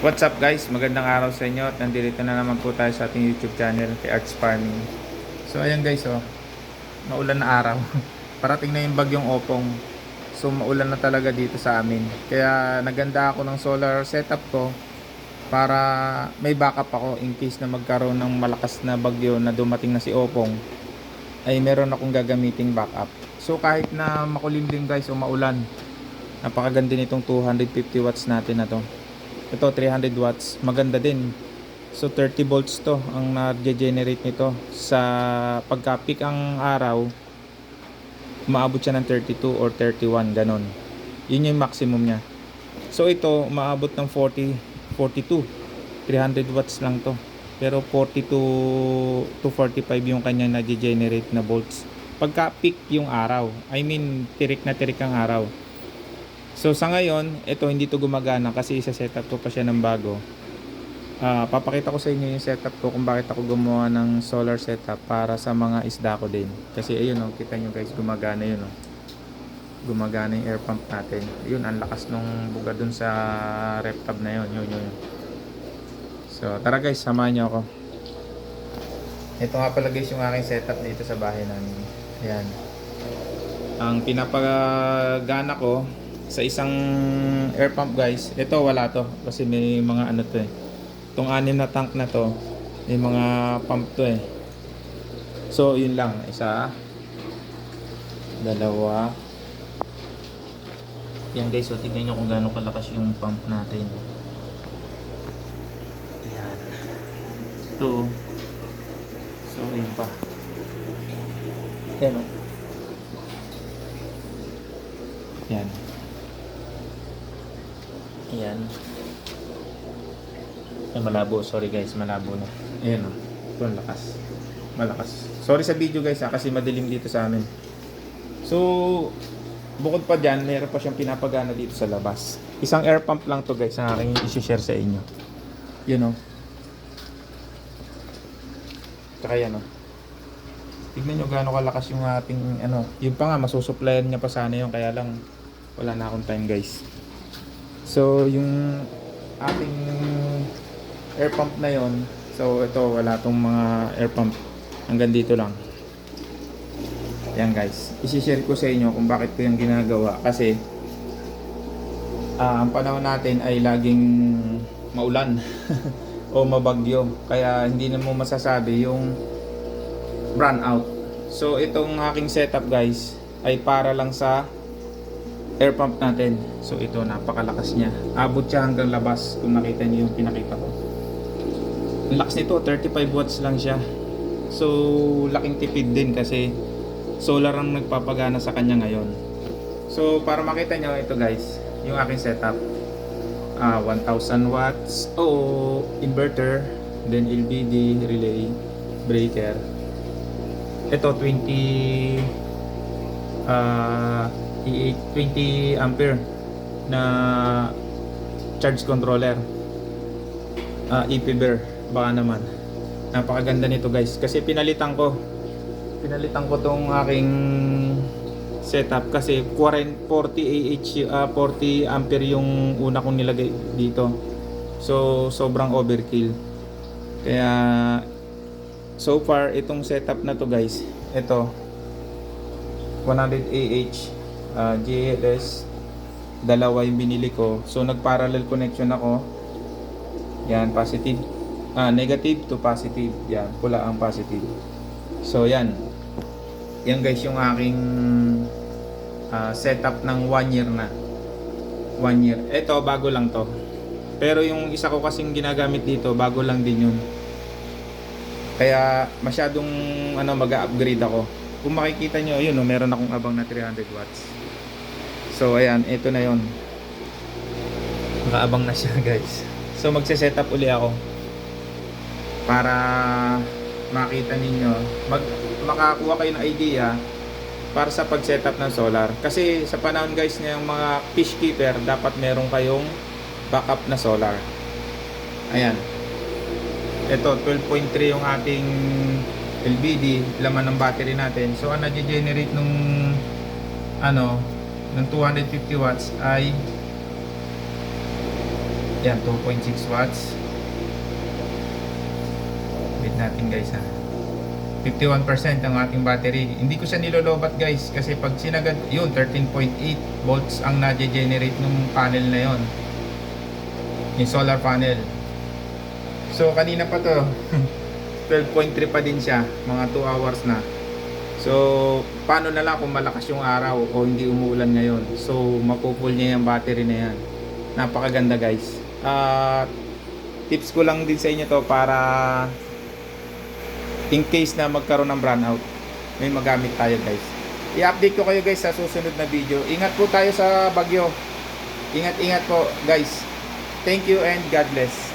What's up guys? Magandang araw sa inyo at nandito na naman po tayo sa ating YouTube channel kay Arts Farming. So ayan guys, maulan na araw. Parating na yung bagyong Opong. So maulan na talaga dito sa amin. Kaya naganda ako ng solar setup ko para may backup ako in case na magkaroon ng malakas na bagyo na dumating na si Opong. Ay meron akong gagamiting backup. So kahit na makulimlim guys o maulan, napakaganda nitong 250 watts natin na to. Ito 300 watts, maganda din. So 30 volts to ang na-generate nito. Sa pagka-peak ang araw, umaabot siya ng 32 or 31 ganon. Yun yung maximum niya. So ito umaabot ng 40, 42. 300 watts lang to. Pero 42 to 45 yung kanyang na-generate na volts. Pagka-peak yung araw, I mean tirik na tirik ang araw. So sa ngayon, ito hindi to gumagana kasi isa-setup ko pa siya ng bago. Papakita ko sa inyo yung setup ko kung bakit ako gumawa ng solar setup para sa mga isda ko din. Kasi ayun kita nyo guys, gumagana yun Gumagana yung air pump natin. Yun, ang lakas nung buga dun sa rep tab na yun. So tara guys, samahan nyo ako. Ito nga pala guys yung aking setup dito sa bahay namin. Ayan. Ang pinapagana ko sa isang air pump guys, ito wala to kasi may mga ano to itong 6 na tank na to, may mga pump to so yun lang, isa, dalawa, yan guys. So tignan nyo kung gaano kalakas yung pump natin. Yan, ito, so yun pa, yan yan. Ayan. Ay, malabo. Sorry guys, malabo na. Ayan ito ang lakas. Malakas. Sorry sa video guys kasi madilim dito sa amin. So, bukod pa dyan, meron pa siyang pinapagana dito sa labas. Isang air pump lang to guys ang aking isi-share sa inyo. Yun Tsaka yan tignan nyo gaano kalakas yung ating yun pa nga, masusuplayan niya pa sana yun. Kaya lang, wala na akong time guys. So yung ating air pump na yon, so ito wala tong mga air pump, hanggang dito lang. Yan guys, isi-share ko sa inyo kung bakit ko yung ginagawa. Kasi ang panahon natin ay laging maulan o mabagyo, kaya hindi na mo masasabi yung brownout out. So itong aking setup guys ay para lang sa air pump natin. So ito, napakalakas niya. Abot siya hanggang labas. Kung nakita niyo yung pinakita ko, ang lakas nito, 35 watts lang siya. So laking tipid din kasi solar ang nagpapagana sa kanya ngayon. So para makita nyo ito guys, yung aking setup, 1000 watts inverter, then LVD, relay, breaker. Ito 20 ampere na charge controller, EPBER. Baka naman napakaganda nito guys kasi pinalitan ko tong aking setup kasi 40 ampere yung una kong nilagay dito. So sobrang overkill. Kaya so far itong setup na to guys, ito 100 GLS, dalawa yung binili ko. So nag-parallel connection ako. Yan, positive, negative to positive. Yan, pula ang positive. So yan guys yung aking setup ng 1 year na. 1 year. Ito bago lang to. Pero yung isa ko kasing ginagamit dito, bago lang din yun. Kaya masyadong mag-upgrade ako. Kung makikita nyo, yun meron akong abang na 300 watts. So ayan, ito na yon. Nakaabang na siya guys. So magse-setup uli ako para makita ninyo, makakuha kayo ng idea para sa pag-setup ng solar. Kasi sa panahon guys ng mga fish keeper, dapat meron kayong backup na solar. Ayan. Ito 12.3 yung ating LVD, laman ng battery natin. So ang nag-generate nung ng 250 watts ay Yan, 2.6 watts. Wait natin guys ha. 51% ang ating battery. Hindi ko siya nilolobat guys kasi pag sinagad, yun 13.8 volts ang na-generate ng panel na yon, yung solar panel. So kanina pa to 12.3 pa din siya, mga 2 hours na. So paano na lang kung malakas yung araw o hindi umuulan ngayon, so mapupull niya yung battery na yan. Napakaganda guys. Tips ko lang din sa inyo to para in case na magkaroon ng brownout, may magamit tayo guys. I-update ko kayo guys sa susunod na video. Ingat po tayo sa bagyo. Ingat-ingat po guys. Thank you and God bless.